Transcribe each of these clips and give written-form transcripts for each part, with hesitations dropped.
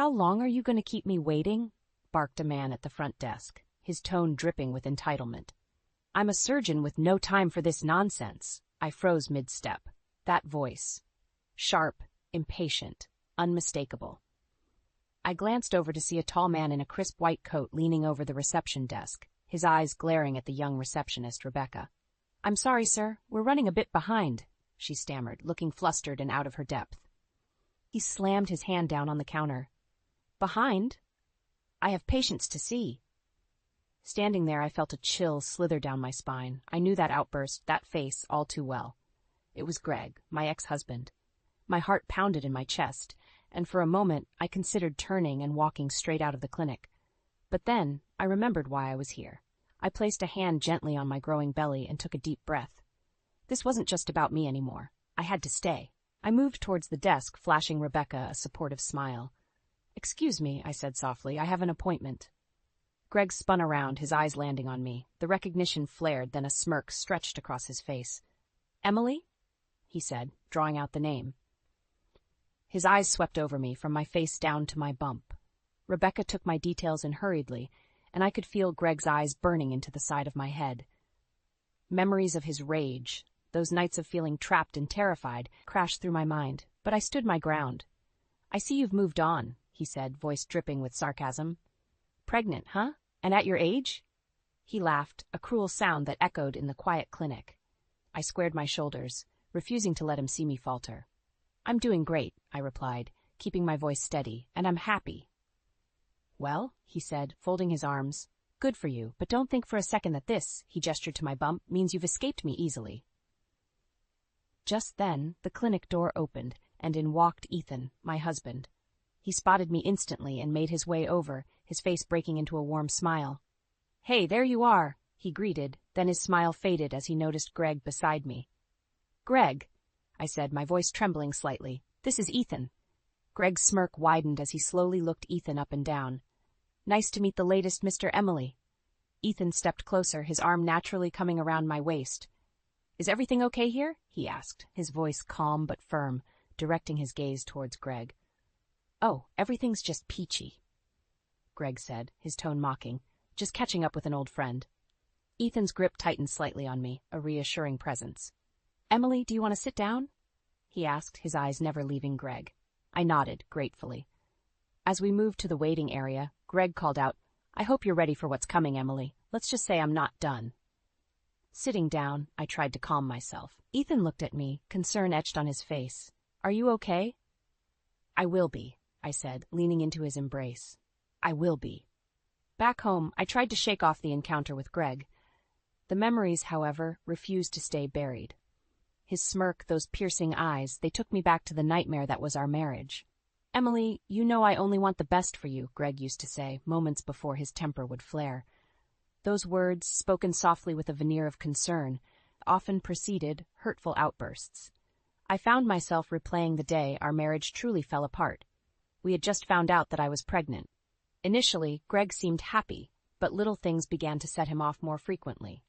"How long are you going to keep me waiting?" barked a man at the front desk, his tone dripping with entitlement. "I'm a surgeon with no time for this nonsense." I froze mid-step. That voice. Sharp, impatient, unmistakable. I glanced over to see a tall man in a crisp white coat leaning over the reception desk, his eyes glaring at the young receptionist, Rebecca. "I'm sorry, sir, we're running a bit behind," she stammered, looking flustered and out of her depth. He slammed his hand down on the counter. "Behind? I have patients to see." Standing there, I felt a chill slither down my spine. I knew that outburst, that face, all too well. It was Greg, my ex-husband. My heart pounded in my chest, and for a moment I considered turning and walking straight out of the clinic. But then I remembered why I was here. I placed a hand gently on my growing belly and took a deep breath. This wasn't just about me anymore. I had to stay. I moved towards the desk, flashing Rebecca a supportive smile. "Excuse me," I said softly, "I have an appointment." Greg spun around, his eyes landing on me. The recognition flared, then a smirk stretched across his face. "Emily?" he said, drawing out the name. His eyes swept over me, from my face down to my bump. Rebecca took my details in hurriedly, and I could feel Greg's eyes burning into the side of my head. Memories of his rage, those nights of feeling trapped and terrified, crashed through my mind, but I stood my ground. "I see you've moved on," he said, voice dripping with sarcasm. "Pregnant, huh? And at your age?" He laughed, a cruel sound that echoed in the quiet clinic. I squared my shoulders, refusing to let him see me falter. "I'm doing great," I replied, keeping my voice steady, "and I'm happy." "Well," he said, folding his arms, "good for you, but don't think for a second that this," he gestured to my bump, "means you've escaped me easily." Just then, the clinic door opened, and in walked Ethan, my husband. He spotted me instantly and made his way over, his face breaking into a warm smile. "Hey, there you are," he greeted, then his smile faded as he noticed Greg beside me. "Greg," I said, my voice trembling slightly, "this is Ethan." Greg's smirk widened as he slowly looked Ethan up and down. "Nice to meet the latest Mr. Emily." Ethan stepped closer, his arm naturally coming around my waist. "Is everything okay here?" he asked, his voice calm but firm, directing his gaze towards Greg. "Oh, everything's just peachy," Greg said, his tone mocking, "just catching up with an old friend." Ethan's grip tightened slightly on me, a reassuring presence. "Emily, do you want to sit down?" he asked, his eyes never leaving Greg. I nodded, gratefully. As we moved to the waiting area, Greg called out, "I hope you're ready for what's coming, Emily. Let's just say I'm not done." Sitting down, I tried to calm myself. Ethan looked at me, concern etched on his face. "Are you okay?" "I will be," I said, leaning into his embrace. "I will be." Back home, I tried to shake off the encounter with Greg. The memories, however, refused to stay buried. His smirk, those piercing eyes, they took me back to the nightmare that was our marriage. "Emily, you know I only want the best for you," Greg used to say, moments before his temper would flare. Those words, spoken softly with a veneer of concern, often preceded hurtful outbursts. I found myself replaying the day our marriage truly fell apart. We had just found out that I was pregnant. Initially, Greg seemed happy, but little things began to set him off more frequently.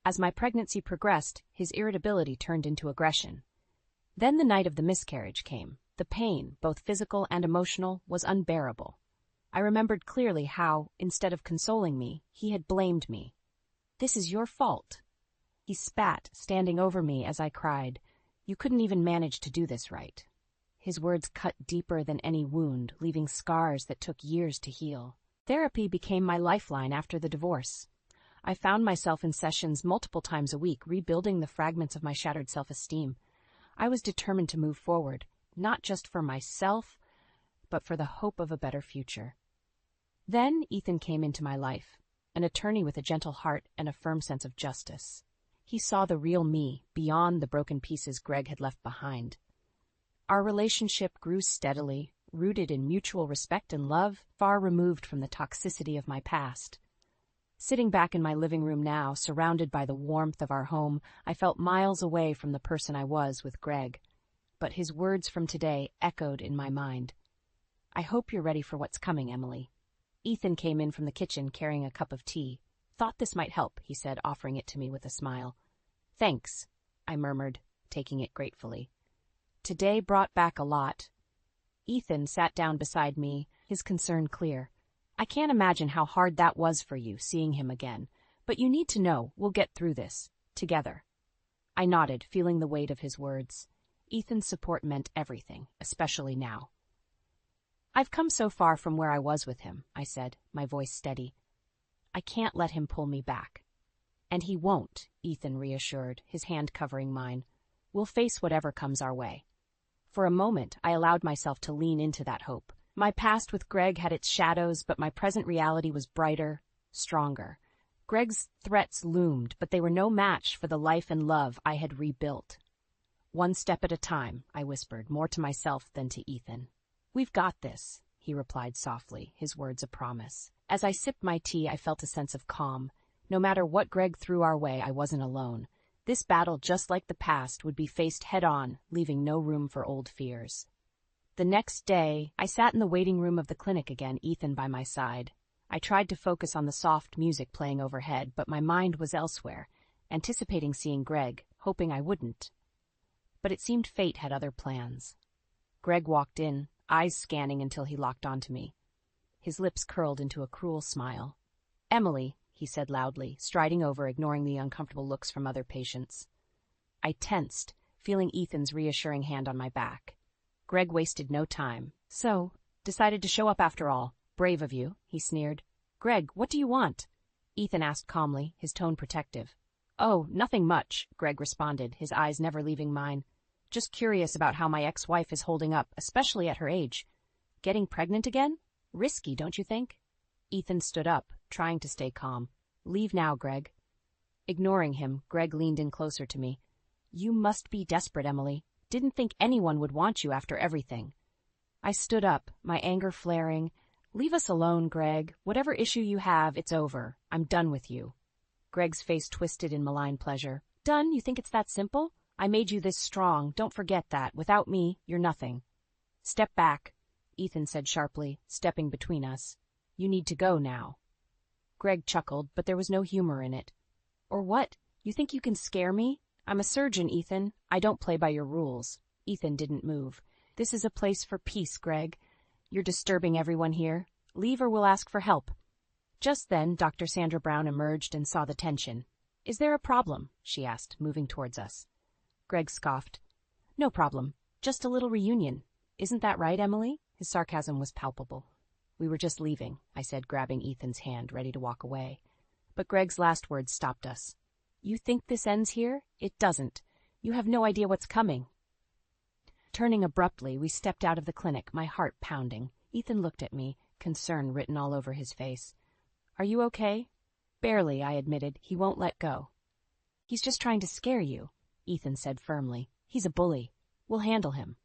As my pregnancy progressed, his irritability turned into aggression. Then the night of the miscarriage came. The pain, both physical and emotional, was unbearable. I remembered clearly how, instead of consoling me, he had blamed me. "This is your fault." He spat, standing over me as I cried, "You couldn't even manage to do this right." His words cut deeper than any wound, leaving scars that took years to heal. Therapy became my lifeline after the divorce. I found myself in sessions multiple times a week, rebuilding the fragments of my shattered self-esteem. I was determined to move forward, not just for myself, but for the hope of a better future. Then Ethan came into my life, an attorney with a gentle heart and a firm sense of justice. He saw the real me, beyond the broken pieces Greg had left behind. Our relationship grew steadily, rooted in mutual respect and love, far removed from the toxicity of my past. Sitting back in my living room now, surrounded by the warmth of our home, I felt miles away from the person I was with Greg. But his words from today echoed in my mind. "I hope you're ready for what's coming, Emily." Ethan came in from the kitchen carrying a cup of tea. "Thought this might help," he said, offering it to me with a smile. "Thanks," I murmured, taking it gratefully. Today brought back a lot. Ethan sat down beside me, his concern clear. I can't imagine how hard that was for you, seeing him again. But you need to know, we'll get through this. Together. I nodded, feeling the weight of his words. Ethan's support meant everything, especially now. I've come so far from where I was with him, I said, my voice steady. I can't let him pull me back. And he won't, Ethan reassured, his hand covering mine. We'll face whatever comes our way. For a moment, I allowed myself to lean into that hope. My past with Greg had its shadows, but my present reality was brighter, stronger. Greg's threats loomed, but they were no match for the life and love I had rebuilt. One step at a time, I whispered, more to myself than to Ethan. We've got this, he replied softly, his words a promise. As I sipped my tea, I felt a sense of calm. No matter what Greg threw our way, I wasn't alone. This battle, just like the past, would be faced head-on, leaving no room for old fears. The next day, I sat in the waiting room of the clinic again, Ethan by my side. I tried to focus on the soft music playing overhead, but my mind was elsewhere, anticipating seeing Greg, hoping I wouldn't. But it seemed fate had other plans. Greg walked in, eyes scanning until he locked onto me. His lips curled into a cruel smile. "Emily," he said loudly, striding over, ignoring the uncomfortable looks from other patients. I tensed, feeling Ethan's reassuring hand on my back. Greg wasted no time. "So, decided to show up after all. Brave of you," he sneered. "Greg, what do you want?" Ethan asked calmly, his tone protective. "Oh, nothing much," Greg responded, his eyes never leaving mine. "Just curious about how my ex-wife is holding up, especially at her age. Getting pregnant again? Risky, don't you think?" Ethan stood up, trying to stay calm. "Leave now, Greg." Ignoring him, Greg leaned in closer to me. "You must be desperate, Emily. Didn't think anyone would want you after everything." I stood up, my anger flaring. "Leave us alone, Greg. Whatever issue you have, it's over. I'm done with you." Greg's face twisted in malign pleasure. "Done? You think it's that simple? I made you this strong. Don't forget that. Without me, you're nothing." "Step back," Ethan said sharply, stepping between us. "You need to go now." Greg chuckled, but there was no humor in it. "Or what? You think you can scare me? I'm a surgeon, Ethan. I don't play by your rules." Ethan didn't move. "This is a place for peace, Greg. You're disturbing everyone here. Leave or we'll ask for help." Just then, Dr. Sandra Brown emerged and saw the tension. "Is there a problem?" she asked, moving towards us. Greg scoffed. "No problem. Just a little reunion. Isn't that right, Emily?" His sarcasm was palpable. "We were just leaving," I said, grabbing Ethan's hand, ready to walk away. But Greg's last words stopped us. "You think this ends here? It doesn't. You have no idea what's coming." Turning abruptly, we stepped out of the clinic, my heart pounding. Ethan looked at me, concern written all over his face. "Are you okay?" "Barely," I admitted. "He won't let go." "He's just trying to scare you," Ethan said firmly. "He's a bully. We'll handle him."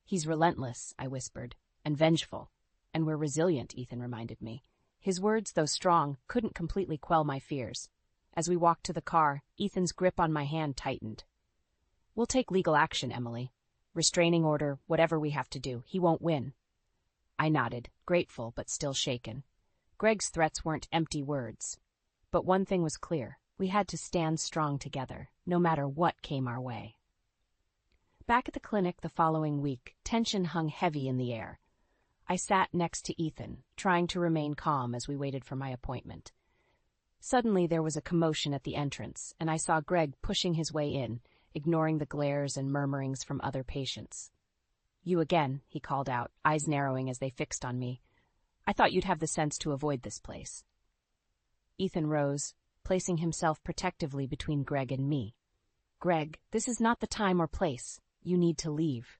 "He's relentless," I whispered, "and vengeful. And we're resilient," Ethan reminded me. His words, though strong, couldn't completely quell my fears. As we walked to the car, Ethan's grip on my hand tightened. "We'll take legal action, Emily. Restraining order, whatever we have to do. He won't win." I nodded, grateful but still shaken. Greg's threats weren't empty words. But one thing was clear. We had to stand strong together, no matter what came our way. Back at the clinic the following week, tension hung heavy in the air. I sat next to Ethan, trying to remain calm as we waited for my appointment. Suddenly there was a commotion at the entrance, and I saw Greg pushing his way in, ignoring the glares and murmurings from other patients. "You again," he called out, eyes narrowing as they fixed on me. "I thought you'd have the sense to avoid this place." Ethan rose, placing himself protectively between Greg and me. "Greg, this is not the time or place. You need to leave."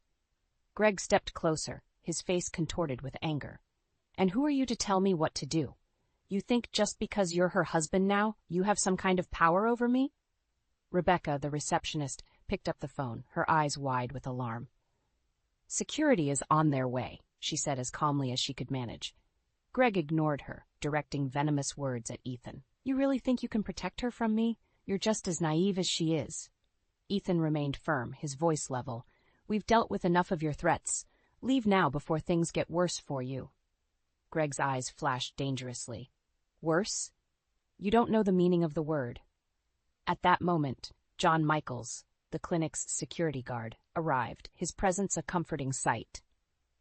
Greg stepped closer, his face contorted with anger. "And who are you to tell me what to do? You think just because you're her husband now, you have some kind of power over me?" Rebecca, the receptionist, picked up the phone, her eyes wide with alarm. "Security is on their way," she said as calmly as she could manage. Greg ignored her, directing venomous words at Ethan. "You really think you can protect her from me? You're just as naive as she is." Ethan remained firm, his voice level. "We've dealt with enough of your threats. Leave now before things get worse for you." Greg's eyes flashed dangerously. "Worse? You don't know the meaning of the word." At that moment, John Michaels, the clinic's security guard, arrived, his presence a comforting sight.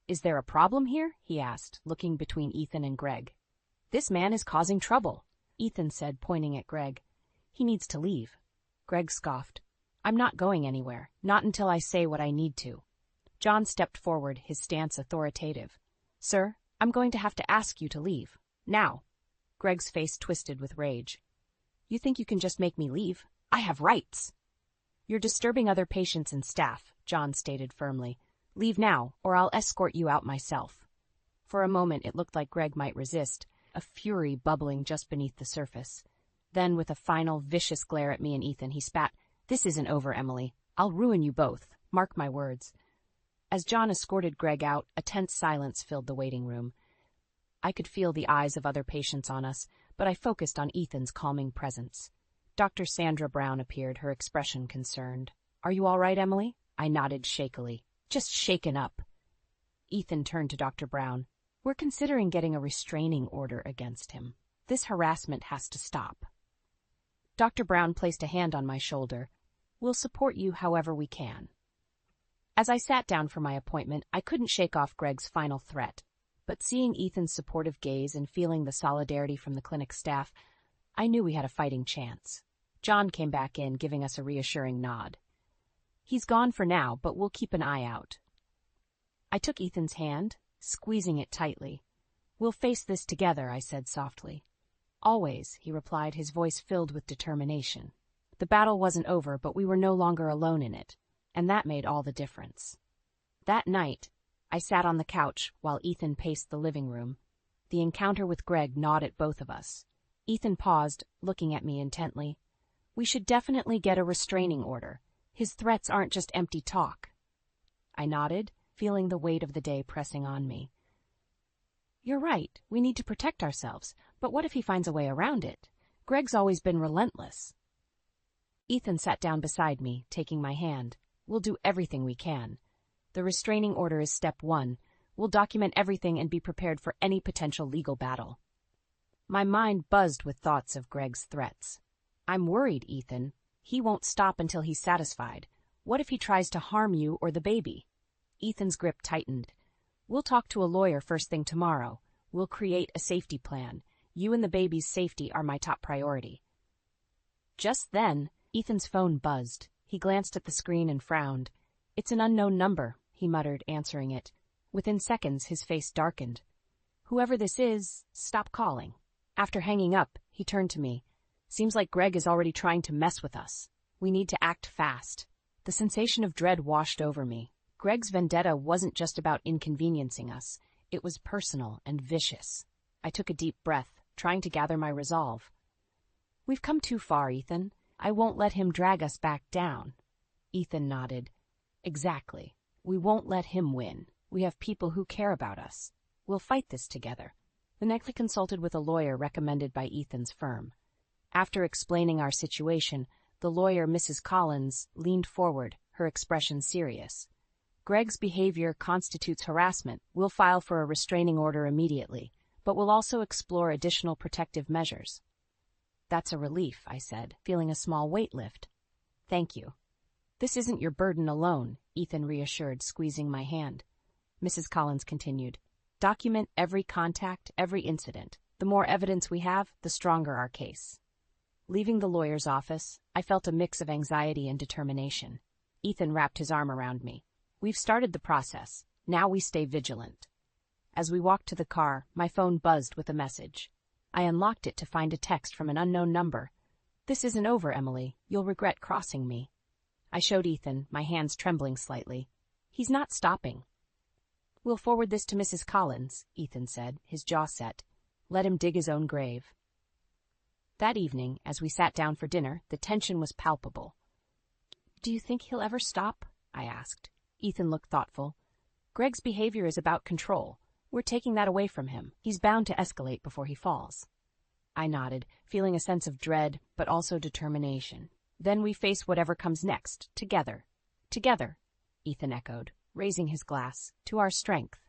Is there a problem here? He asked, looking between Ethan and Greg. This man is causing trouble, Ethan said, pointing at Greg. He needs to leave. Greg scoffed. I'm not going anywhere, not until I say what I need to. John stepped forward, his stance authoritative. Sir, I'm going to have to ask you to leave. Now. Greg's face twisted with rage. You think you can just make me leave? I have rights. You're disturbing other patients and staff, John stated firmly. Leave now, or I'll escort you out myself. For a moment it looked like Greg might resist, a fury bubbling just beneath the surface. Then, with a final vicious glare at me and Ethan, he spat, This isn't over, Emily. I'll ruin you both. Mark my words. As John escorted Greg out, a tense silence filled the waiting room. I could feel the eyes of other patients on us, but I focused on Ethan's calming presence. Dr. Sandra Brown appeared, her expression concerned. Are you all right, Emily? I nodded shakily. Just shaken up. Ethan turned to Dr. Brown. We're considering getting a restraining order against him. This harassment has to stop. Dr. Brown placed a hand on my shoulder. We'll support you however we can. As I sat down for my appointment, I couldn't shake off Greg's final threat. But seeing Ethan's supportive gaze and feeling the solidarity from the clinic staff, I knew we had a fighting chance. John came back in, giving us a reassuring nod. He's gone for now, but we'll keep an eye out. I took Ethan's hand, squeezing it tightly. We'll face this together, I said softly. Always, he replied, his voice filled with determination. The battle wasn't over, but we were no longer alone in it, and that made all the difference. That night, I sat on the couch while Ethan paced the living room. The encounter with Greg gnawed at both of us. Ethan paused, looking at me intently. We should definitely get a restraining order. His threats aren't just empty talk. I nodded, feeling the weight of the day pressing on me. You're right, we need to protect ourselves, but what if he finds a way around it? Greg's always been relentless. Ethan sat down beside me, taking my hand. We'll do everything we can. The restraining order is step 1. We'll document everything and be prepared for any potential legal battle. My mind buzzed with thoughts of Greg's threats. I'm worried, Ethan. He won't stop until he's satisfied. What if he tries to harm you or the baby? Ethan's grip tightened. We'll talk to a lawyer first thing tomorrow. We'll create a safety plan. You and the baby's safety are my top priority. Just then, Ethan's phone buzzed. He glanced at the screen and frowned. It's an unknown number, he muttered, answering it. Within seconds, his face darkened. Whoever this is, stop calling. After hanging up, he turned to me. Seems like Greg is already trying to mess with us. We need to act fast. The sensation of dread washed over me. Greg's vendetta wasn't just about inconveniencing us. It was personal and vicious. I took a deep breath, trying to gather my resolve. We've come too far, Ethan. I won't let him drag us back down. Ethan nodded. Exactly. We won't let him win. We have people who care about us. We'll fight this together. The next I consulted with a lawyer recommended by Ethan's firm. After explaining our situation, the lawyer, Mrs. Collins, leaned forward, her expression serious. Greg's behavior constitutes harassment. We'll file for a restraining order immediately, but we'll also explore additional protective measures. That's a relief, I said, feeling a small weight lift. Thank you. This isn't your burden alone, Ethan reassured, squeezing my hand. Mrs. Collins continued. Document every contact, every incident. The more evidence we have, the stronger our case. Leaving the lawyer's office, I felt a mix of anxiety and determination. Ethan wrapped his arm around me. We've started the process. Now we stay vigilant. As we walked to the car, my phone buzzed with a message. I unlocked it to find a text from an unknown number. This isn't over, Emily. You'll regret crossing me. I showed Ethan, my hands trembling slightly. He's not stopping. We'll forward this to Mrs. Collins, Ethan said, his jaw set. Let him dig his own grave. That evening, as we sat down for dinner, the tension was palpable. Do you think he'll ever stop? I asked. Ethan looked thoughtful. Greg's behavior is about control. We're taking that away from him. He's bound to escalate before he falls. I nodded, feeling a sense of dread, but also determination. Then we face whatever comes next, together. Together, Ethan echoed, raising his glass, to our strength.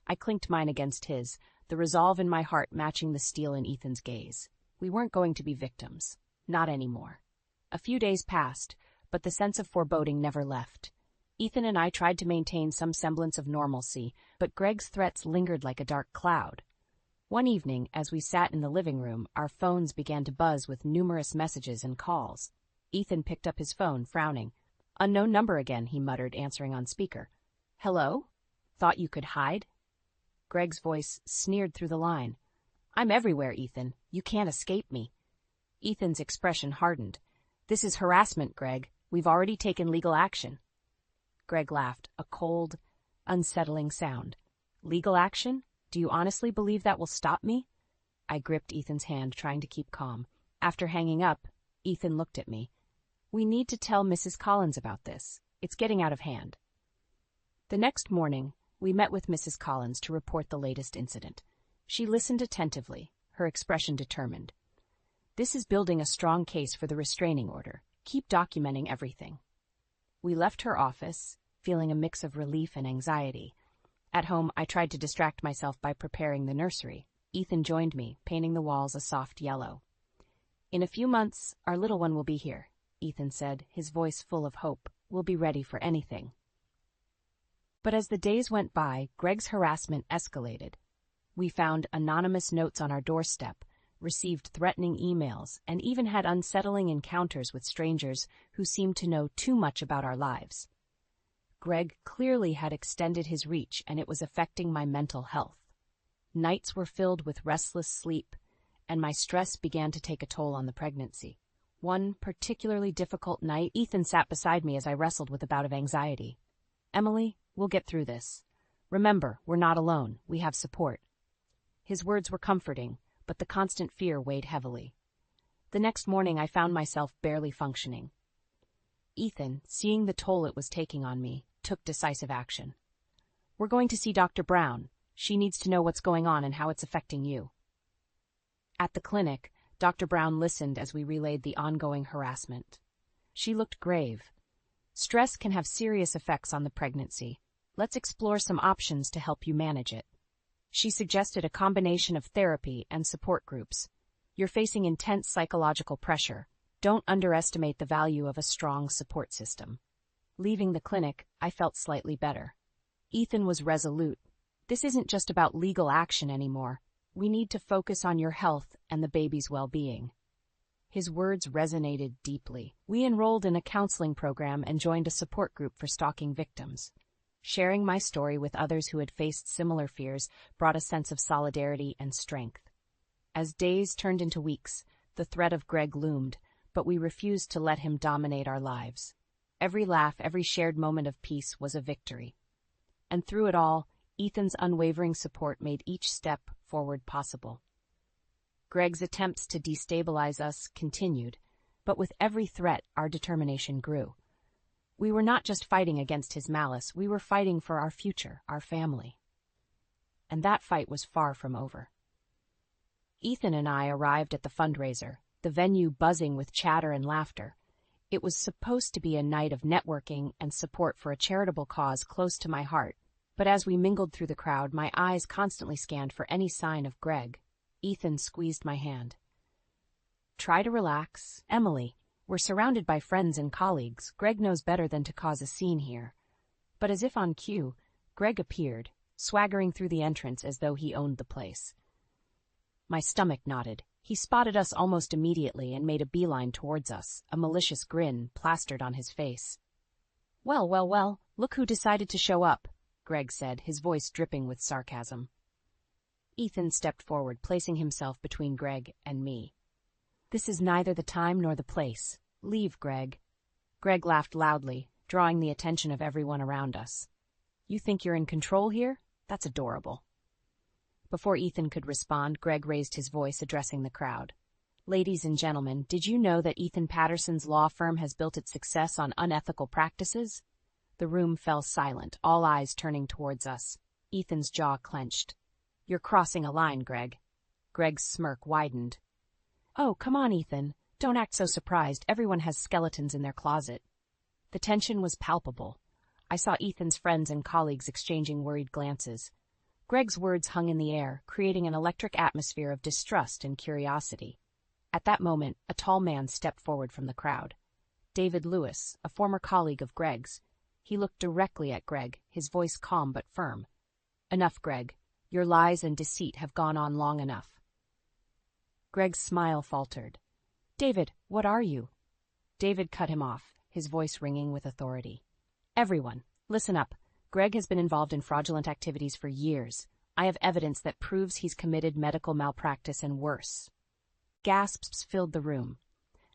I clinked mine against his, the resolve in my heart matching the steel in Ethan's gaze. We weren't going to be victims. Not anymore. A few days passed, but the sense of foreboding never left. Ethan and I tried to maintain some semblance of normalcy, but Greg's threats lingered like a dark cloud. One evening, as we sat in the living room, our phones began to buzz with numerous messages and calls. Ethan picked up his phone, frowning. "Unknown number again," he muttered, answering on speaker. "Hello? Thought you could hide?" Greg's voice sneered through the line. "I'm everywhere, Ethan. You can't escape me." Ethan's expression hardened. "This is harassment, Greg. We've already taken legal action." Greg laughed, a cold, unsettling sound. "Legal action? Do you honestly believe that will stop me?" I gripped Ethan's hand, trying to keep calm. After hanging up, Ethan looked at me. "We need to tell Mrs. Collins about this. It's getting out of hand." The next morning, we met with Mrs. Collins to report the latest incident. She listened attentively, her expression determined. "This is building a strong case for the restraining order. Keep documenting everything." We left her office, feeling a mix of relief and anxiety. At home, I tried to distract myself by preparing the nursery. Ethan joined me, painting the walls a soft yellow. "In a few months, our little one will be here," Ethan said, his voice full of hope. "We'll be ready for anything." But as the days went by, Greg's harassment escalated. We found anonymous notes on our doorstep, received threatening emails, and even had unsettling encounters with strangers who seemed to know too much about our lives. Greg clearly had extended his reach, and it was affecting my mental health. Nights were filled with restless sleep, and my stress began to take a toll on the pregnancy. One particularly difficult night, Ethan sat beside me as I wrestled with a bout of anxiety. "Emily, we'll get through this. Remember, we're not alone. We have support." His words were comforting, but the constant fear weighed heavily. The next morning, I found myself barely functioning. Ethan, seeing the toll it was taking on me, took decisive action. "We're going to see Dr. Brown. She needs to know what's going on and how it's affecting you." At the clinic, Dr. Brown listened as we relayed the ongoing harassment. She looked grave. "Stress can have serious effects on the pregnancy. Let's explore some options to help you manage it." She suggested a combination of therapy and support groups. "You're facing intense psychological pressure. Don't underestimate the value of a strong support system." Leaving the clinic, I felt slightly better. Ethan was resolute. "This isn't just about legal action anymore. We need to focus on your health and the baby's well-being." His words resonated deeply. We enrolled in a counseling program and joined a support group for stalking victims. Sharing my story with others who had faced similar fears brought a sense of solidarity and strength. As days turned into weeks, the threat of Greg loomed, but we refused to let him dominate our lives. Every laugh, every shared moment of peace was a victory. And through it all, Ethan's unwavering support made each step forward possible. Greg's attempts to destabilize us continued, but with every threat, our determination grew. We were not just fighting against his malice, we were fighting for our future, our family. And that fight was far from over. Ethan and I arrived at the fundraiser, the venue buzzing with chatter and laughter. It was supposed to be a night of networking and support for a charitable cause close to my heart, but as we mingled through the crowd, my eyes constantly scanned for any sign of Greg. Ethan squeezed my hand. "Try to relax, Emily. We're surrounded by friends and colleagues. Greg knows better than to cause a scene here." But as if on cue, Greg appeared, swaggering through the entrance as though he owned the place. My stomach knotted. He spotted us almost immediately and made a beeline towards us, a malicious grin plastered on his face. Well, look who decided to show up," Greg said, his voice dripping with sarcasm. Ethan stepped forward, placing himself between Greg and me. "This is neither the time nor the place. Leave, Greg." Greg laughed loudly, drawing the attention of everyone around us. "You think you're in control here? That's adorable." Before Ethan could respond, Greg raised his voice, addressing the crowd. "Ladies and gentlemen, did you know that Ethan Patterson's law firm has built its success on unethical practices?" The room fell silent, all eyes turning towards us. Ethan's jaw clenched. "You're crossing a line, Greg." Greg's smirk widened. "Oh, come on, Ethan. Don't act so surprised. Everyone has skeletons in their closet." The tension was palpable. I saw Ethan's friends and colleagues exchanging worried glances. Greg's words hung in the air, creating an electric atmosphere of distrust and curiosity. At that moment, a tall man stepped forward from the crowd. David Lewis, a former colleague of Greg's. He looked directly at Greg, his voice calm but firm. "Enough, Greg. Your lies and deceit have gone on long enough." Greg's smile faltered. "David, what are you?" David cut him off, his voice ringing with authority. "Everyone, listen up. Greg has been involved in fraudulent activities for years. I have evidence that proves he's committed medical malpractice and worse." Gasps filled the room.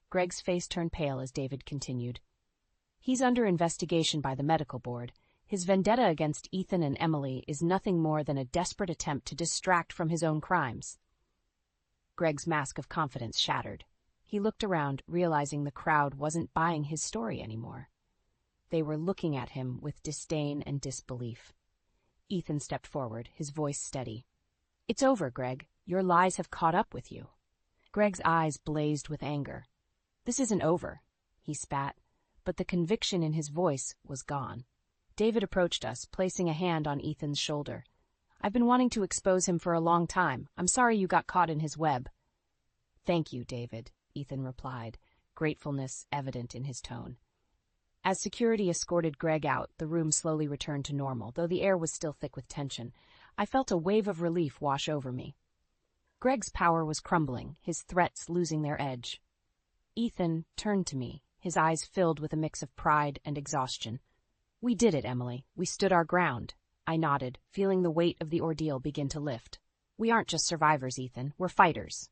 Greg's face turned pale as David continued. "He's under investigation by the medical board. His vendetta against Ethan and Emily is nothing more than a desperate attempt to distract from his own crimes." Greg's mask of confidence shattered. He looked around, realizing the crowd wasn't buying his story anymore. They were looking at him with disdain and disbelief. Ethan stepped forward, his voice steady. "It's over, Greg. Your lies have caught up with you." Greg's eyes blazed with anger. "This isn't over," he spat, but the conviction in his voice was gone. David approached us, placing a hand on Ethan's shoulder. "I've been wanting to expose him for a long time. I'm sorry you got caught in his web." "Thank you, David," Ethan replied, gratefulness evident in his tone. As security escorted Greg out, the room slowly returned to normal, though the air was still thick with tension. I felt a wave of relief wash over me. Greg's power was crumbling, his threats losing their edge. Ethan turned to me, his eyes filled with a mix of pride and exhaustion. "We did it, Emily. We stood our ground." I nodded, feeling the weight of the ordeal begin to lift. "We aren't just survivors, Ethan. We're fighters."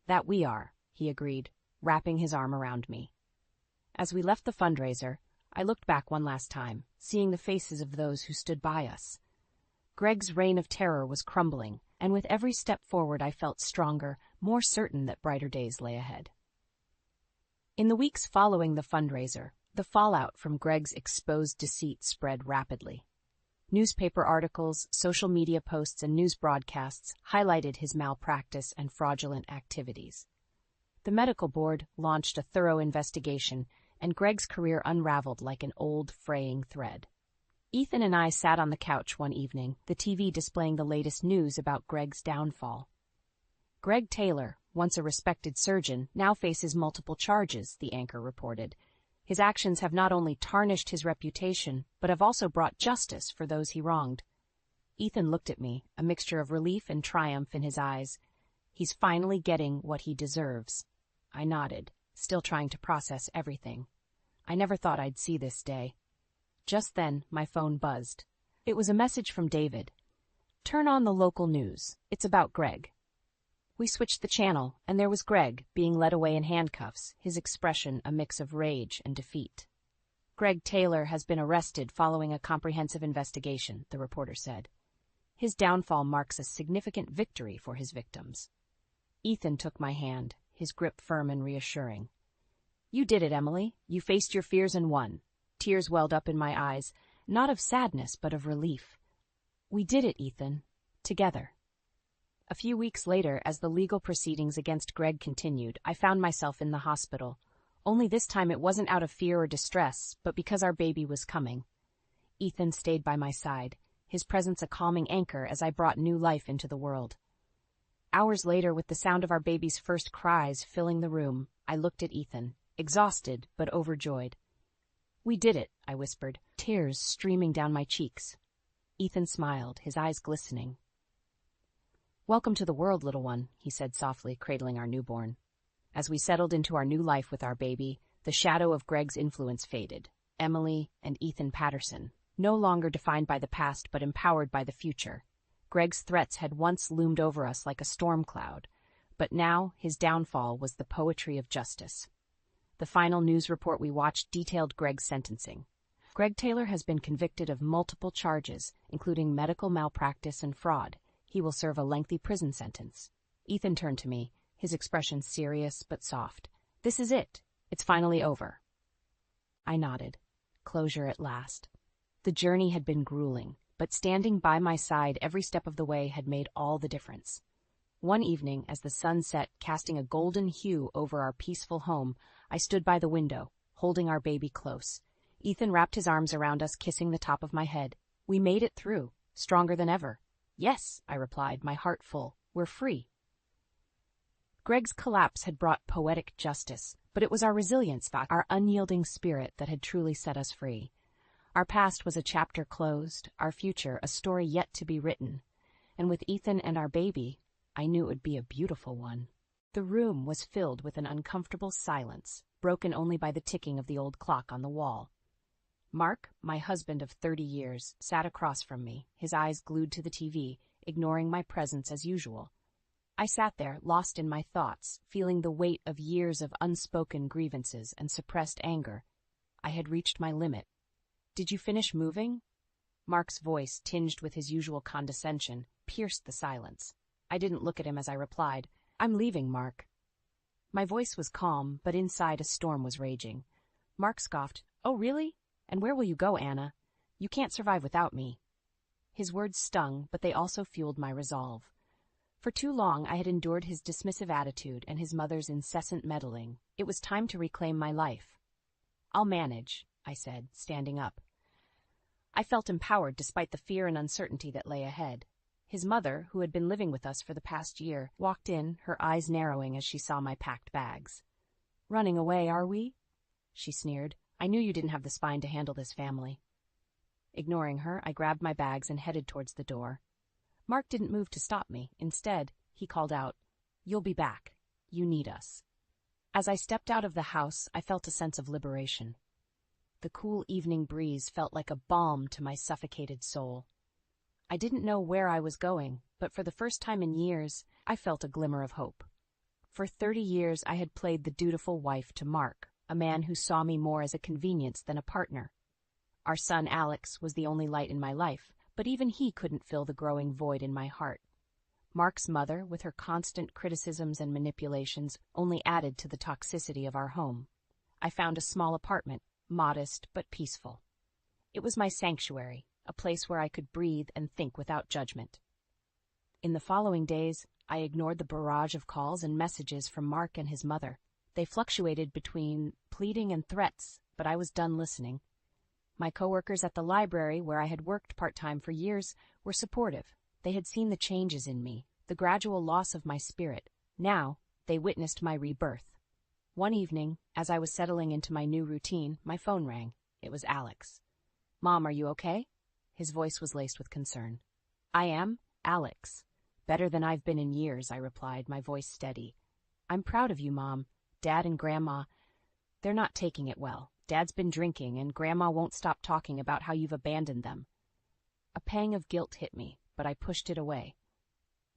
"That we are," he agreed, wrapping his arm around me. As we left the fundraiser, I looked back one last time, seeing the faces of those who stood by us. Greg's reign of terror was crumbling, and with every step forward I felt stronger, more certain that brighter days lay ahead. In the weeks following the fundraiser, the fallout from Greg's exposed deceit spread rapidly. Newspaper articles, social media posts, and news broadcasts highlighted his malpractice and fraudulent activities. The medical board launched a thorough investigation, and Greg's career unraveled like an old, fraying thread. Ethan and I sat on the couch one evening, the TV displaying the latest news about Greg's downfall. "Greg Taylor, once a respected surgeon, now faces multiple charges," the anchor reported. "His actions have not only tarnished his reputation, but have also brought justice for those he wronged." Ethan looked at me, a mixture of relief and triumph in his eyes. "He's finally getting what he deserves." I nodded, still trying to process everything. I never thought I'd see this day. Just then, my phone buzzed. It was a message from David. "Turn on the local news. It's about Greg." We switched the channel, and there was Greg, being led away in handcuffs, his expression a mix of rage and defeat. "Greg Taylor has been arrested following a comprehensive investigation," the reporter said. "His downfall marks a significant victory for his victims." Ethan took my hand, his grip firm and reassuring. "You did it, Emily. You faced your fears and won." Tears welled up in my eyes, not of sadness but of relief. "We did it, Ethan. Together." A few weeks later, as the legal proceedings against Greg continued, I found myself in the hospital. Only this time it wasn't out of fear or distress, but because our baby was coming. Ethan stayed by my side, his presence a calming anchor as I brought new life into the world. Hours later, with the sound of our baby's first cries filling the room, I looked at Ethan, exhausted but overjoyed. "We did it," I whispered, tears streaming down my cheeks. Ethan smiled, his eyes glistening. "Welcome to the world, little one," he said softly, cradling our newborn. As we settled into our new life with our baby, the shadow of Greg's influence faded. Emily and Ethan Patterson, no longer defined by the past but empowered by the future. Greg's threats had once loomed over us like a storm cloud, but now his downfall was the poetry of justice. The final news report we watched detailed Greg's sentencing. Greg Taylor has been convicted of multiple charges, including medical malpractice and fraud. He will serve a lengthy prison sentence. Ethan turned to me, his expression serious but soft. "This is it. It's finally over." I nodded. Closure at last. The journey had been grueling, but standing by my side every step of the way had made all the difference. One evening, as the sun set, casting a golden hue over our peaceful home, I stood by the window, holding our baby close. Ethan wrapped his arms around us, kissing the top of my head. We made it through, stronger than ever. "Yes," I replied, my heart full. "We're free." Greg's collapse had brought poetic justice, but it was our resilience, our unyielding spirit that had truly set us free. Our past was a chapter closed, our future a story yet to be written. And with Ethan and our baby, I knew it would be a beautiful one. The room was filled with an uncomfortable silence, broken only by the ticking of the old clock on the wall. Mark, my husband of 30 years, sat across from me, his eyes glued to the TV, ignoring my presence as usual. I sat there, lost in my thoughts, feeling the weight of years of unspoken grievances and suppressed anger. I had reached my limit. "Did you finish moving?" Mark's voice, tinged with his usual condescension, pierced the silence. I didn't look at him as I replied, "I'm leaving, Mark." My voice was calm, but inside a storm was raging. Mark scoffed, "Oh, really? And where will you go, Anna? You can't survive without me." His words stung, but they also fueled my resolve. For too long I had endured his dismissive attitude and his mother's incessant meddling. It was time to reclaim my life. "I'll manage," I said, standing up. I felt empowered despite the fear and uncertainty that lay ahead. His mother, who had been living with us for the past year, walked in, her eyes narrowing as she saw my packed bags. "Running away, are we?" she sneered. "I knew you didn't have the spine to handle this family." Ignoring her, I grabbed my bags and headed towards the door. Mark didn't move to stop me. Instead, he called out, "You'll be back. You need us." As I stepped out of the house, I felt a sense of liberation. The cool evening breeze felt like a balm to my suffocated soul. I didn't know where I was going, but for the first time in years, I felt a glimmer of hope. For 30 years, I had played the dutiful wife to Mark, a man who saw me more as a convenience than a partner. Our son Alex was the only light in my life, but even he couldn't fill the growing void in my heart. Mark's mother, with her constant criticisms and manipulations, only added to the toxicity of our home. I found a small apartment, modest but peaceful. It was my sanctuary, a place where I could breathe and think without judgment. In the following days, I ignored the barrage of calls and messages from Mark and his mother. They fluctuated between pleading and threats, but I was done listening. My coworkers at the library, where I had worked part-time for years, were supportive. They had seen the changes in me, the gradual loss of my spirit. Now, they witnessed my rebirth. One evening, as I was settling into my new routine, my phone rang. It was Alex. "Mom, are you okay?" His voice was laced with concern. "I am, Alex. Better than I've been in years," I replied, my voice steady. "I'm proud of you, Mom. Dad and Grandma, they're not taking it well. Dad's been drinking, and Grandma won't stop talking about how you've abandoned them." A pang of guilt hit me, but I pushed it away.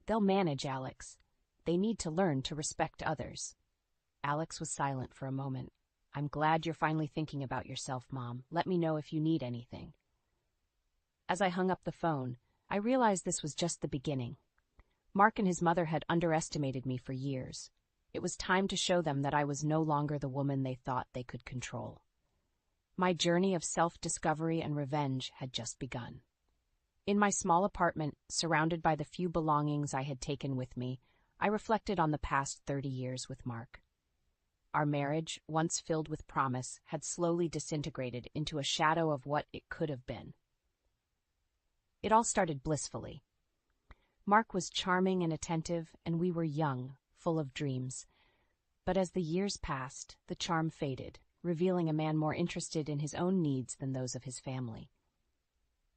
"They'll manage, Alex. They need to learn to respect others." Alex was silent for a moment. "I'm glad you're finally thinking about yourself, Mom. Let me know if you need anything." As I hung up the phone, I realized this was just the beginning. Mark and his mother had underestimated me for years. It was time to show them that I was no longer the woman they thought they could control. My journey of self-discovery and revenge had just begun. In my small apartment, surrounded by the few belongings I had taken with me, I reflected on the past 30 years with Mark. Our marriage, once filled with promise, had slowly disintegrated into a shadow of what it could have been. It all started blissfully. Mark was charming and attentive, and we were young, full of dreams. But as the years passed, the charm faded, revealing a man more interested in his own needs than those of his family.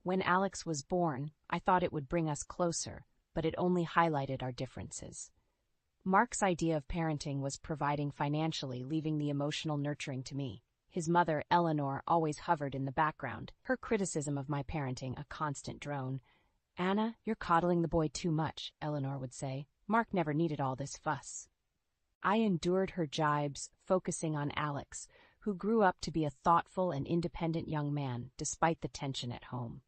When Alex was born, I thought it would bring us closer, but it only highlighted our differences. Mark's idea of parenting was providing financially, leaving the emotional nurturing to me. His mother, Eleanor, always hovered in the background, her criticism of my parenting a constant drone. "Anna, you're coddling the boy too much," Eleanor would say. "Mark never needed all this fuss." I endured her jibes, focusing on Alex, who grew up to be a thoughtful and independent young man, despite the tension at home.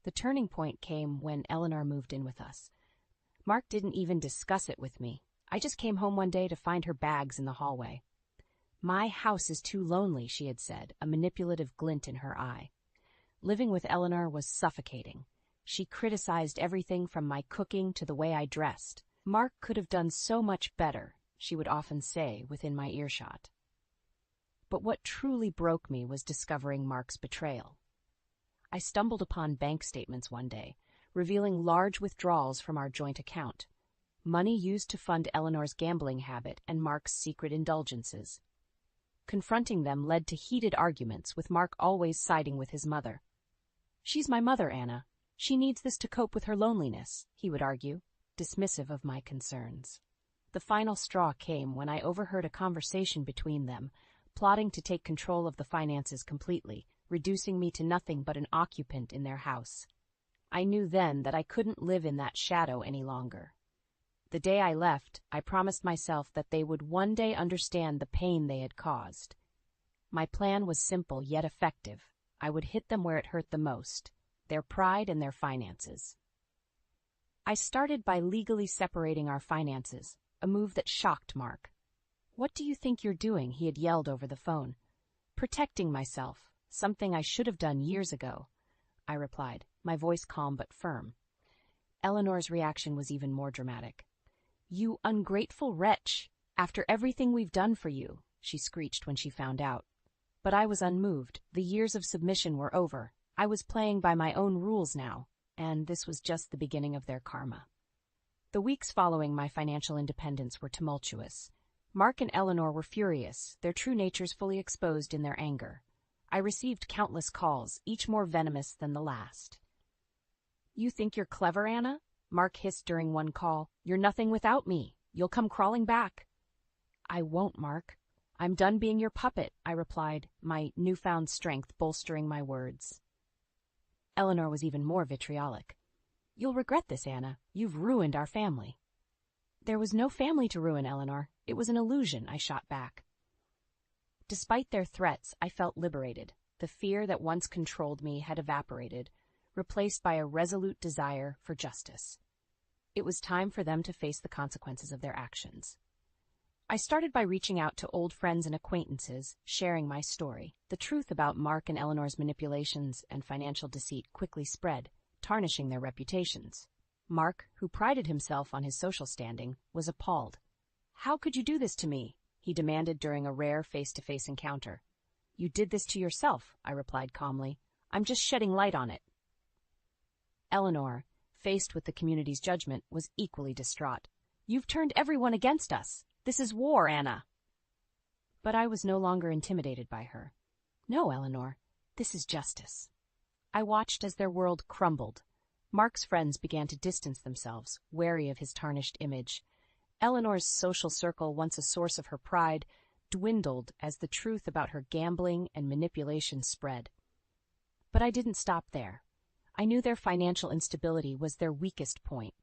The turning point came when Eleanor moved in with us. Mark didn't even discuss it with me. I just came home one day to find her bags in the hallway. "My house is too lonely," she had said, a manipulative glint in her eye. Living with Eleanor was suffocating. She criticized everything from my cooking to the way I dressed. "Mark could have done so much better," she would often say within my earshot. But what truly broke me was discovering Mark's betrayal. I stumbled upon bank statements one day, revealing large withdrawals from our joint account, money used to fund Eleanor's gambling habit and Mark's secret indulgences. Confronting them led to heated arguments, with Mark always siding with his mother. "She's my mother, Anna. She needs this to cope with her loneliness," he would argue, dismissive of my concerns. The final straw came when I overheard a conversation between them, plotting to take control of the finances completely, reducing me to nothing but an occupant in their house. I knew then that I couldn't live in that shadow any longer. The day I left, I promised myself that they would one day understand the pain they had caused. My plan was simple yet effective. I would hit them where it hurt the most, their pride and their finances. I started by legally separating our finances, a move that shocked Mark. "What do you think you're doing?" he had yelled over the phone. "Protecting myself, something I should have done years ago," I replied, my voice calm but firm. Eleanor's reaction was even more dramatic. "You ungrateful wretch! After everything we've done for you," she screeched when she found out. But I was unmoved. The years of submission were over. I was playing by my own rules now, and this was just the beginning of their karma. The weeks following my financial independence were tumultuous. Mark and Eleanor were furious, their true natures fully exposed in their anger. I received countless calls, each more venomous than the last. "You think you're clever, Anna?" Mark hissed during one call. "You're nothing without me. You'll come crawling back." "I won't, Mark. I'm done being your puppet," I replied, my newfound strength bolstering my words. Eleanor was even more vitriolic. "You'll regret this, Anna. You've ruined our family." "There was no family to ruin, Eleanor. It was an illusion," I shot back. Despite their threats, I felt liberated. The fear that once controlled me had evaporated, replaced by a resolute desire for justice. It was time for them to face the consequences of their actions. I started by reaching out to old friends and acquaintances, sharing my story. The truth about Mark and Eleanor's manipulations and financial deceit quickly spread, tarnishing their reputations. Mark, who prided himself on his social standing, was appalled. "How could you do this to me?" he demanded during a rare face-to-face encounter. "You did this to yourself," I replied calmly. "I'm just shedding light on it." Eleanor, faced with the community's judgment, was equally distraught. "You've turned everyone against us. This is war, Anna." But I was no longer intimidated by her. "No, Eleanor, this is justice." I watched as their world crumbled. Mark's friends began to distance themselves, wary of his tarnished image. Eleanor's social circle, once a source of her pride, dwindled as the truth about her gambling and manipulation spread. But I didn't stop there. I knew their financial instability was their weakest point.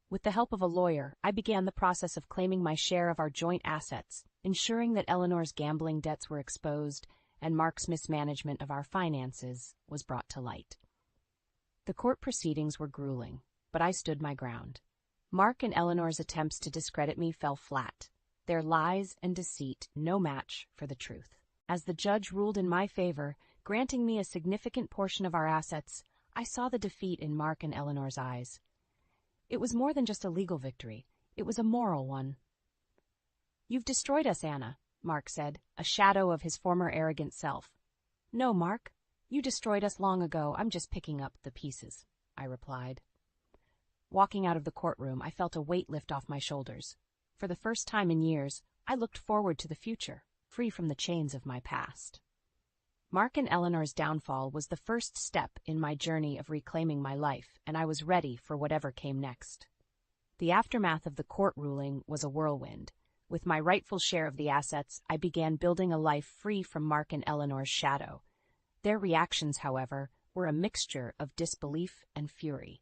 With the help of a lawyer, I began the process of claiming my share of our joint assets, ensuring that Eleanor's gambling debts were exposed and Mark's mismanagement of our finances was brought to light. The court proceedings were grueling, but I stood my ground. Mark and Eleanor's attempts to discredit me fell flat, their lies and deceit no match for the truth. As the judge ruled in my favor, granting me a significant portion of our assets, I saw the defeat in Mark and Eleanor's eyes. It was more than just a legal victory. It was a moral one. "You've destroyed us, Anna," Mark said, a shadow of his former arrogant self. "No, Mark. You destroyed us long ago. I'm just picking up the pieces," I replied. Walking out of the courtroom, I felt a weight lift off my shoulders. For the first time in years, I looked forward to the future, free from the chains of my past. Mark and Eleanor's downfall was the first step in my journey of reclaiming my life, and I was ready for whatever came next. The aftermath of the court ruling was a whirlwind. With my rightful share of the assets, I began building a life free from Mark and Eleanor's shadow. Their reactions, however, were a mixture of disbelief and fury.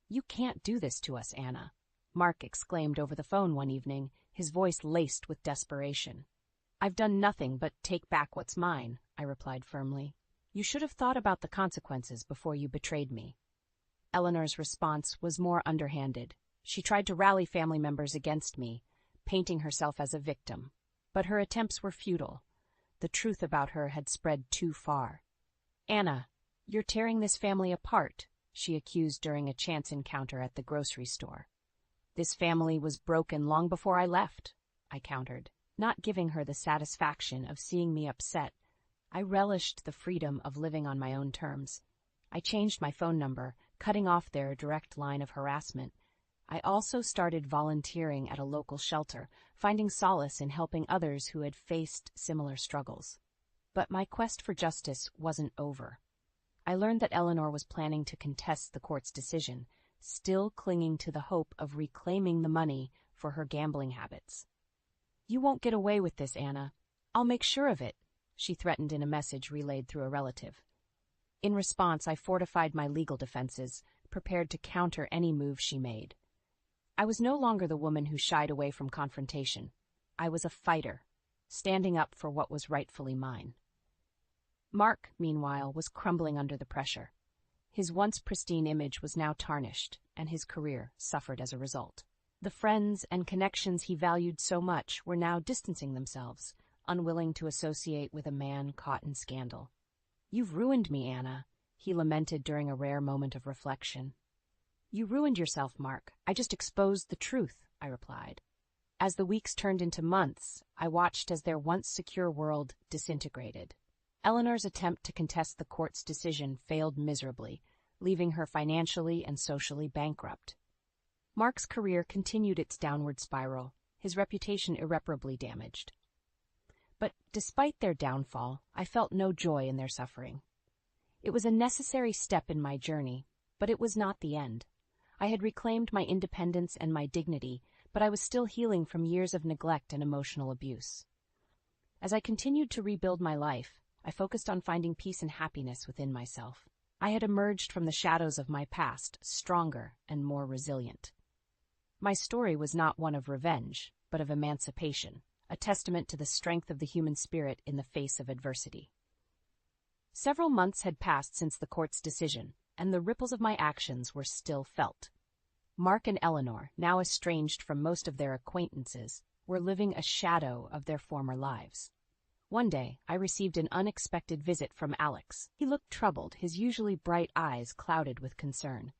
"You can't do this to us, Anna," Mark exclaimed over the phone one evening, his voice laced with desperation. "I've done nothing but take back what's mine," I replied firmly. "You should have thought about the consequences before you betrayed me." Eleanor's response was more underhanded. She tried to rally family members against me, painting herself as a victim. But her attempts were futile. The truth about her had spread too far. "Anna, you're tearing this family apart," she accused during a chance encounter at the grocery store. "This family was broken long before I left," I countered, not giving her the satisfaction of seeing me upset. I relished the freedom of living on my own terms. I changed my phone number, cutting off their direct line of harassment. I also started volunteering at a local shelter, finding solace in helping others who had faced similar struggles. But my quest for justice wasn't over. I learned that Eleanor was planning to contest the court's decision, still clinging to the hope of reclaiming the money for her gambling habits. "You won't get away with this, Anna. I'll make sure of it," she threatened in a message relayed through a relative. In response, I fortified my legal defenses, prepared to counter any move she made. I was no longer the woman who shied away from confrontation. I was a fighter, standing up for what was rightfully mine. Mark, meanwhile, was crumbling under the pressure. His once pristine image was now tarnished, and his career suffered as a result. The friends and connections he valued so much were now distancing themselves, unwilling to associate with a man caught in scandal. "You've ruined me, Anna," he lamented during a rare moment of reflection. "You ruined yourself, Mark. I just exposed the truth," I replied. As the weeks turned into months, I watched as their once secure world disintegrated. Eleanor's attempt to contest the court's decision failed miserably, leaving her financially and socially bankrupt. Mark's career continued its downward spiral, his reputation irreparably damaged. But despite their downfall, I felt no joy in their suffering. It was a necessary step in my journey, but it was not the end. I had reclaimed my independence and my dignity, but I was still healing from years of neglect and emotional abuse. As I continued to rebuild my life, I focused on finding peace and happiness within myself. I had emerged from the shadows of my past, stronger and more resilient. My story was not one of revenge, but of emancipation, a testament to the strength of the human spirit in the face of adversity. Several months had passed since the court's decision, and the ripples of my actions were still felt. Mark and Eleanor, now estranged from most of their acquaintances, were living a shadow of their former lives. One day, I received an unexpected visit from Alex. He looked troubled, his usually bright eyes clouded with concern.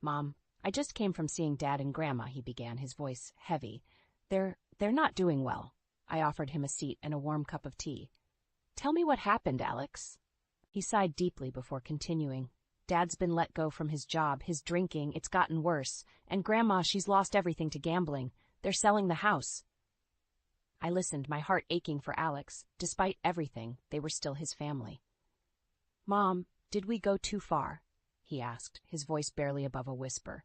"Mom, I just came from seeing Dad and Grandma," he began, his voice heavy. They're not doing well." I offered him a seat and a warm cup of tea. "Tell me what happened, Alex." He sighed deeply before continuing. "Dad's been let go from his job, his drinking, it's gotten worse. And Grandma, she's lost everything to gambling. They're selling the house." I listened, my heart aching for Alex. Despite everything, they were still his family. "Mom, did we go too far?" he asked, his voice barely above a whisper.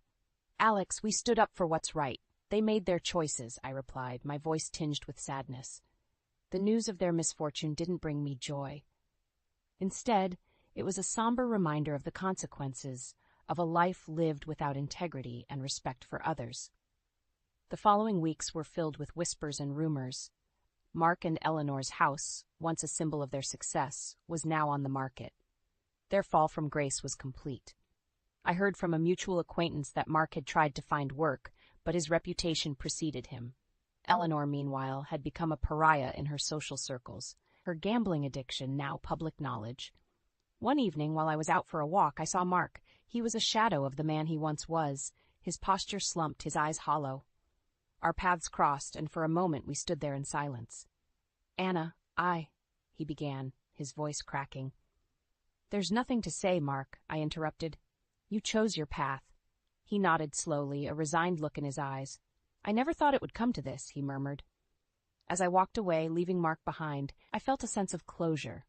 "Alex, we stood up for what's right. They made their choices," I replied, my voice tinged with sadness. The news of their misfortune didn't bring me joy. Instead, it was a somber reminder of the consequences of a life lived without integrity and respect for others. The following weeks were filled with whispers and rumors. Mark and Eleanor's house, once a symbol of their success, was now on the market. Their fall from grace was complete. I heard from a mutual acquaintance that Mark had tried to find work, but his reputation preceded him. Eleanor, meanwhile, had become a pariah in her social circles, her gambling addiction now public knowledge. One evening, while I was out for a walk, I saw Mark. He was a shadow of the man he once was, his posture slumped, his eyes hollow. Our paths crossed, and for a moment we stood there in silence. "Anna, he began, his voice cracking. "There's nothing to say, Mark," I interrupted. "You chose your path." He nodded slowly, a resigned look in his eyes. "I never thought it would come to this," he murmured. As I walked away, leaving Mark behind, I felt a sense of closure.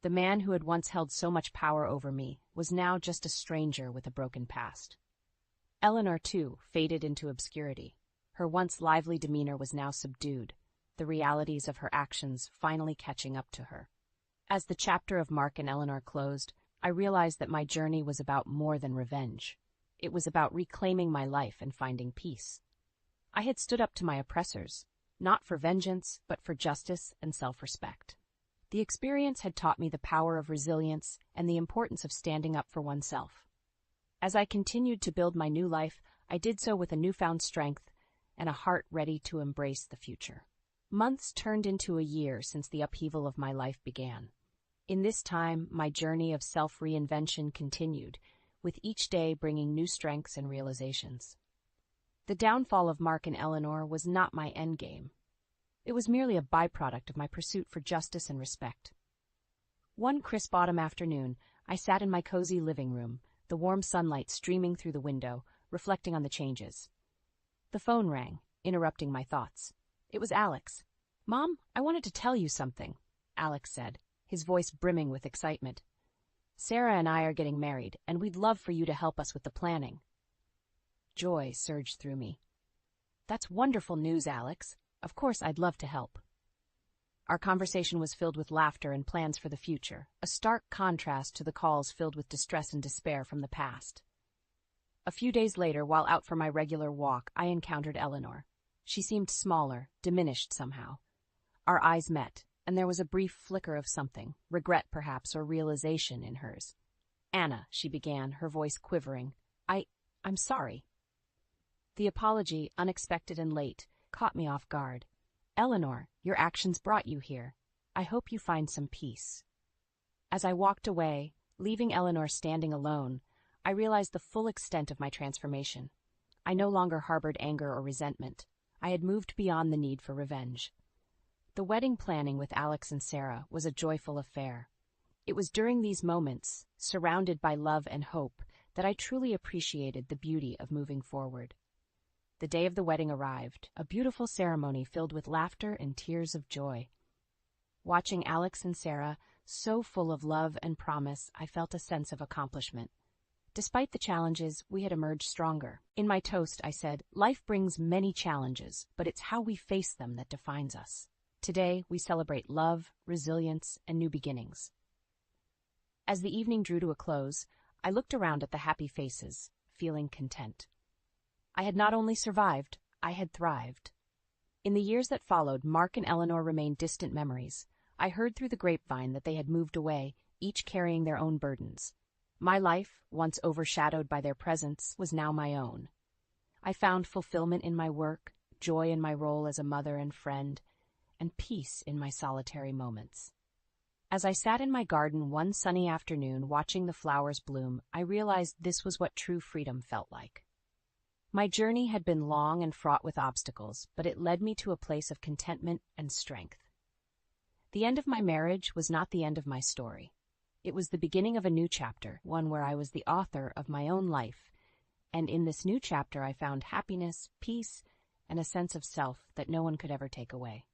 The man who had once held so much power over me was now just a stranger with a broken past. Eleanor, too, faded into obscurity. Her once lively demeanor was now subdued, the realities of her actions finally catching up to her. As the chapter of Mark and Eleanor closed, I realized that my journey was about more than revenge. It was about reclaiming my life and finding peace. I had stood up to my oppressors, not for vengeance, but for justice and self-respect. The experience had taught me the power of resilience and the importance of standing up for oneself. As I continued to build my new life, I did so with a newfound strength and a heart ready to embrace the future. Months turned into a year since the upheaval of my life began. In this time, my journey of self-reinvention continued, with each day bringing new strengths and realizations. The downfall of Mark and Eleanor was not my endgame. It was merely a byproduct of my pursuit for justice and respect. One crisp autumn afternoon, I sat in my cozy living room, the warm sunlight streaming through the window, reflecting on the changes. The phone rang, interrupting my thoughts. It was Alex. "Mom, I wanted to tell you something," Alex said, his voice brimming with excitement. "Sarah and I are getting married, and we'd love for you to help us with the planning." Joy surged through me. "That's wonderful news, Alex. Of course I'd love to help." Our conversation was filled with laughter and plans for the future, a stark contrast to the calls filled with distress and despair from the past. A few days later, while out for my regular walk, I encountered Eleanor. She seemed smaller, diminished somehow. Our eyes met, and there was a brief flicker of something, regret perhaps, or realization in hers. "Anna," she began, her voice quivering. I'm sorry." The apology, unexpected and late, caught me off guard. "Eleanor, your actions brought you here. I hope you find some peace." As I walked away, leaving Eleanor standing alone, I realized the full extent of my transformation. I no longer harbored anger or resentment. I had moved beyond the need for revenge. The wedding planning with Alex and Sarah was a joyful affair. It was during these moments, surrounded by love and hope, that I truly appreciated the beauty of moving forward. The day of the wedding arrived, a beautiful ceremony filled with laughter and tears of joy. Watching Alex and Sarah, so full of love and promise, I felt a sense of accomplishment. Despite the challenges, we had emerged stronger. In my toast, I said, "Life brings many challenges, but it's how we face them that defines us." Today, we celebrate love, resilience, and new beginnings. As the evening drew to a close, I looked around at the happy faces, feeling content. I had not only survived, I had thrived. In the years that followed, Mark and Eleanor remained distant memories. I heard through the grapevine that they had moved away, each carrying their own burdens. My life, once overshadowed by their presence, was now my own. I found fulfillment in my work, joy in my role as a mother and friend, and peace in my solitary moments. As I sat in my garden one sunny afternoon watching the flowers bloom, I realized this was what true freedom felt like. My journey had been long and fraught with obstacles, but it led me to a place of contentment and strength. The end of my marriage was not the end of my story. It was the beginning of a new chapter, one where I was the author of my own life, and in this new chapter I found happiness, peace, and a sense of self that no one could ever take away.